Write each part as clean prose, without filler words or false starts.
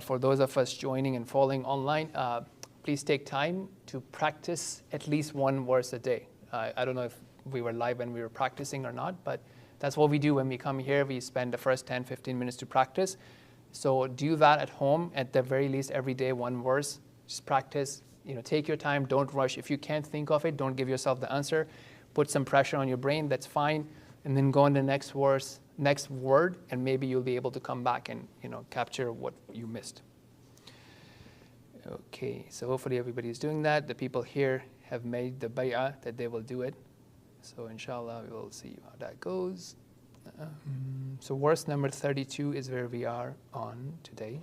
for those of us joining and following online, please take time to practice at least one verse a day. I don't know if we were live when we were practicing or not, but that's what we do when we come here. We spend the first 10, 15 minutes to practice. So do that at home, at the very least every day, one verse. Just practice, take your time, don't rush. If you can't think of it, don't give yourself the answer. Put some pressure on your brain, that's fine. And then go on the next verse, next word, and maybe you'll be able to come back and capture what you missed. Okay, so hopefully everybody's doing that. The people here have made the bay'ah that they will do it. So inshallah, we will see how that goes. So verse number 32 is where we are on today.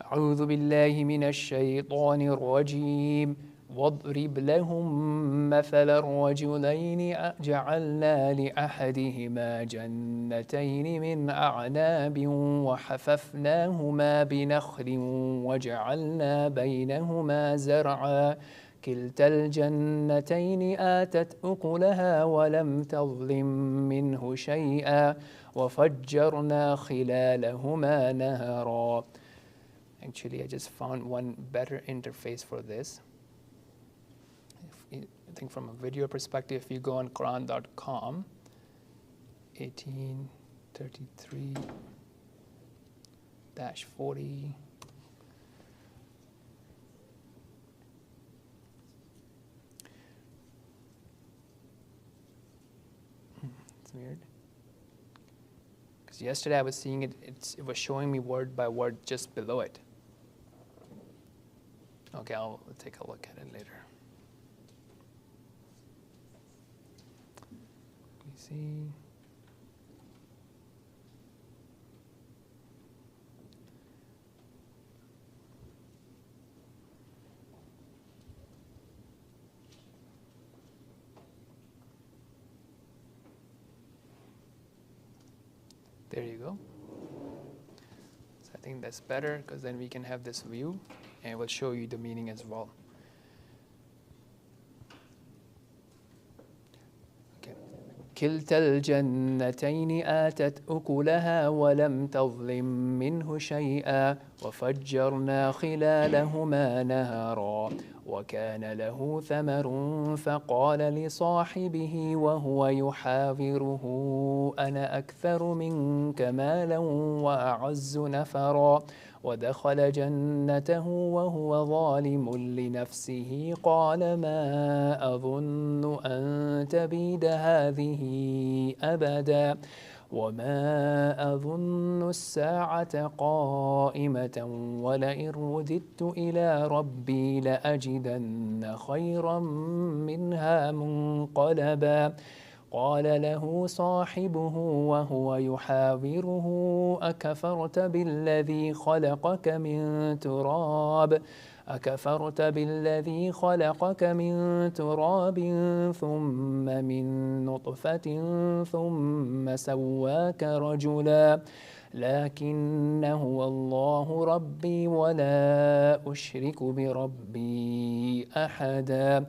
أعوذ بالله من الشيطان الرجيم واضرب لهم مثل الرجلين جعلنا لأحدهما جنتين من أعناب وحففناهما بنخل وجعلنا بينهما زرعا كلتا الجنتين آتت أكلها ولم تظلم منه شيئا وفجرنا خلالهما نهرا. Actually, I just found one better interface for this. I think from a video perspective, if you go on Quran.com, 1833-40. It's weird. Because yesterday I was seeing it, it was showing me word by word just below it. Okay, I'll take a look at it later. Let me see. There you go. So I think that's better because then we can have this view and it will show you the meaning as well. Okay. كلتا الجنتين آتت أكلها ولم تظلم منه شيئا وفجرنا خلالهما نهرا وكان له ثمر فقال لصاحبه وهو يحاوره أنا أكثر منك مالا وأعز نفرا ودخل جنته وهو ظالم لنفسه قال ما أظن أن تبيد هذه أبدا وما أظن الساعة قائمة ولئن رددت إلى ربي لأجدن خيرا منها منقلبا قال له صاحبه وهو يحاوره أكفرت بالذي خلقك من تراب ثم من نطفة ثم سواك رجلا لكن هو الله ربي ولا أشرك بربي أحدا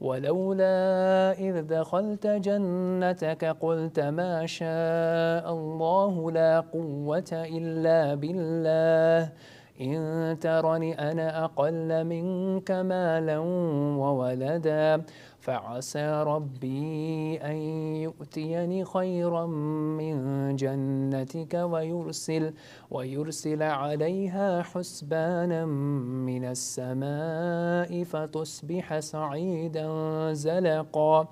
ولولا إذ دخلت جنتك قلت ما شاء الله لا قوة إلا بالله إن ترني أنا أقل منك مالا وولدا فعسى ربي أن يؤتيني خيرا من جنتك ويرسل عليها حسبانا من السماء فتصبح صعيدا زلقا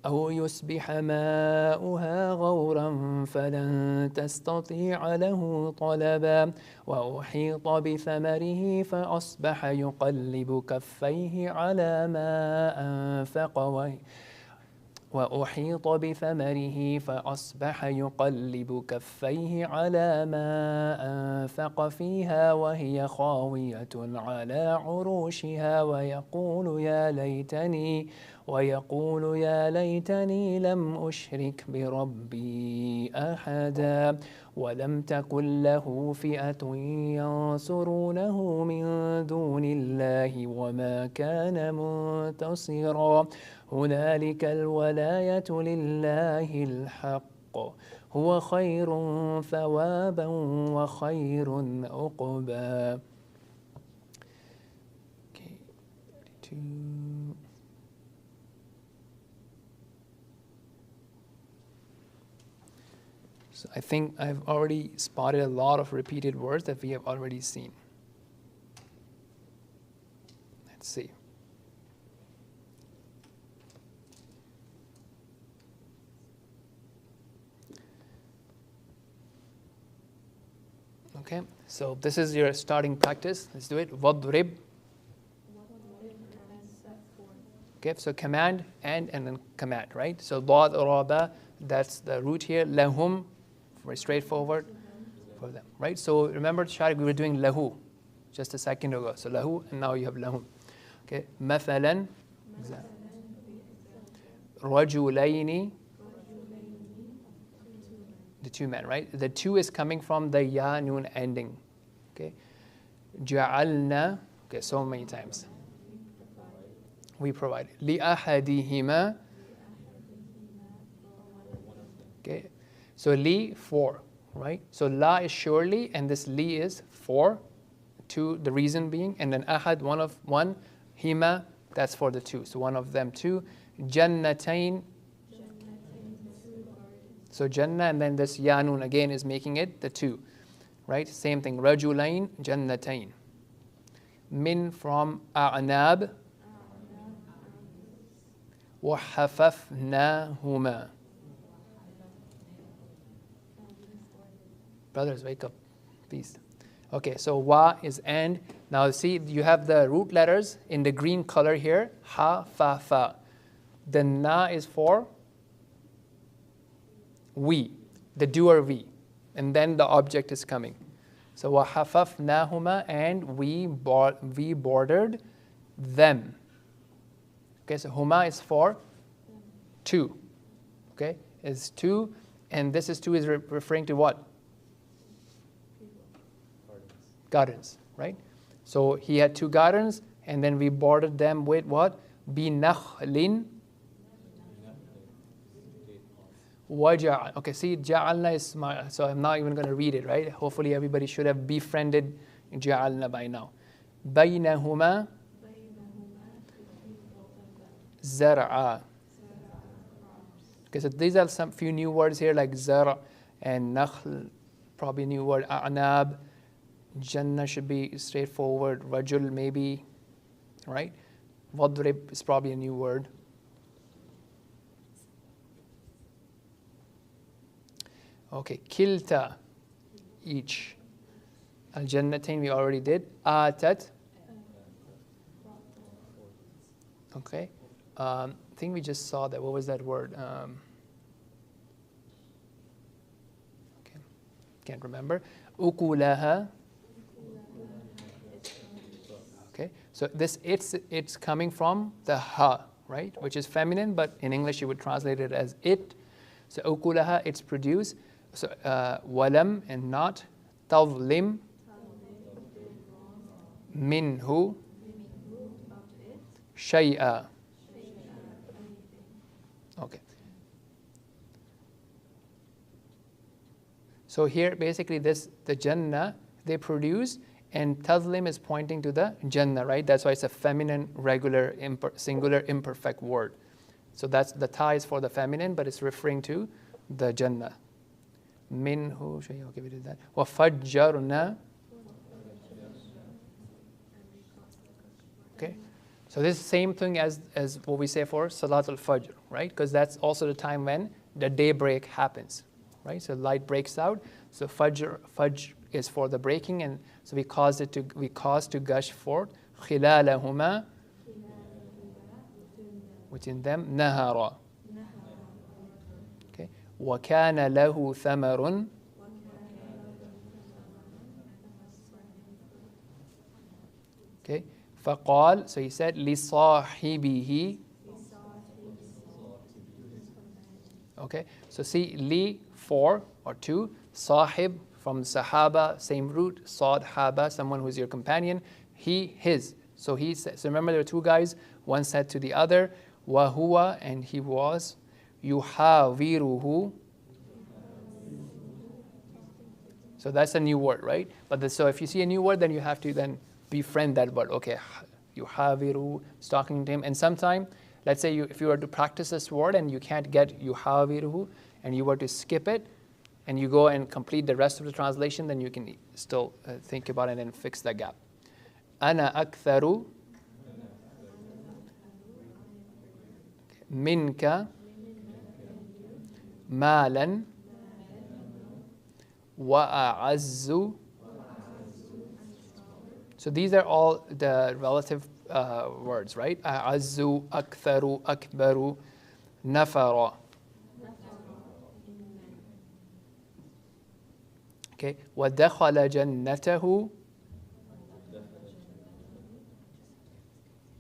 أو يصبح ماؤها غورا فلن تستطيع له طلبا وأحيط بثمره فأصبح يقلب كفيه على ما أنفق وأحيط بثمره فأصبح يقلب كفيه على ما أنفق فيها وهي خاوية على عروشها ويقول يا ليتني لم أشرك بربي أحدا ولم تكن له فئة ينصرونه من دون الله وما كان منتصرا هنالك الولاية لله الحق هو خير ثوابا وخير عقبا. Okay, 32. So I think I've already spotted a lot of repeated words that we have already seen. Let's see. Okay, so this is your starting practice. Let's do it. وَضْرِبْ. Okay, so command and then command, right? So ضَرَبَ, that's the root here. لَهُمْ, very straightforward for them, right? So remember, Sharik, we were doing lahu just a second ago. So lahu, and now you have lahum. Okay, مثلا, رَجُلَيْنِ, the two men, right? The two is coming from the ya noon ending. Okay, جعلنا, okay, so many times. We provide. لِأَحَدِهِمَا, okay, so li, for, right? So la is surely, and this li is for, two, the reason being, and then ahad, one, hima, that's for the two, so one of them two. Jannatain, so jannah, and then this yanun again is making it the two, right? Same thing. Rajulain, jannatain. Min, from a'nab. وَحَفَفْنَاهُمَا. Brothers, wake up, please. Okay, so wa is and. Now see, you have the root letters in the green color here. Ha, fa, fa. The na is for we, the doer we. And then the object is coming. So وَحَفَفْنَاهُمَا, and we bordered them. Okay, so huma is for two. Okay, is two, and this is two is referring to what? Gardens, right? So he had two gardens, and then we bordered them with what? بِنَخْلٍ وَجَعَلْنَا. Okay, see, ja'alna is smart, so I'm not even going to read it, right? Hopefully everybody should have befriended ja'alna by now. بَيْنَهُمَا زَرْعًا. Okay, so these are some few new words here like zar and nakhl, probably a new word. A'nab, jannah should be straightforward. Rajul maybe, right? Wadrib is probably a new word. Okay, kilta, each. Al jannatain we already did. Atat. Okay. I think we just saw that. What was that word? Okay. Can't remember. Ukulaha. Okay. So this it's coming from the ha, right? Which is feminine, but in English you would translate it as it. So ukulaha, it's produced. So walam and not. Tawlim. Minhu. Shay'a. Okay. So here basically the Jannah they produce, and Tazlim is pointing to the Jannah, right? That's why it's a feminine, regular, singular, imperfect word. So that's the ta is for the feminine, but it's referring to the Jannah. Minhu Shay'a. Okay, we did that. وَفَجَّرْنَا. Okay. So this is the same thing as what we say for Salat al-Fajr, right? Because that's also the time when the daybreak happens, right? So light breaks out. So Fajr is for the breaking, and so we caused to gush forth. خِلَالَهُمَا, within them, Nahara. وَكَانَ لَهُ ثَمَرٌ. Okay. فَقَال, so he said, لِصَاحِبِهِ. Okay, so see, li, 4 or 2, sahib from sahaba, same root, sadhaba, someone who's your companion, he, his. So he said, so remember there are two guys, one said to the other, وَهُوَ, and he was, يُحَاوِرُهُ. So that's a new word, right? But so if you see a new word, then you have to then befriend that word. Okay, yuhaviru, is talking to him. And sometime, let's say if you were to practice this word and you can't get yuhaviruhu, and you were to skip it, and you go and complete the rest of the translation, then you can still think about it and fix that gap. Ana aktharu minka malan wa a'azzu. So these are all the relative words, right? A'azzu, aktharu, akbaru, nafara. Okay. وَدَخَلَ جَنَّتَهُ.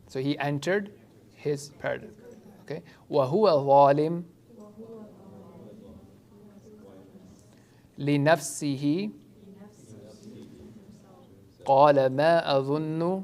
So he entered his paradise. Okay. وَهُوَ ظَالِمٌ لِنَفْسِهِ قَالَ مَا أَظُنُّ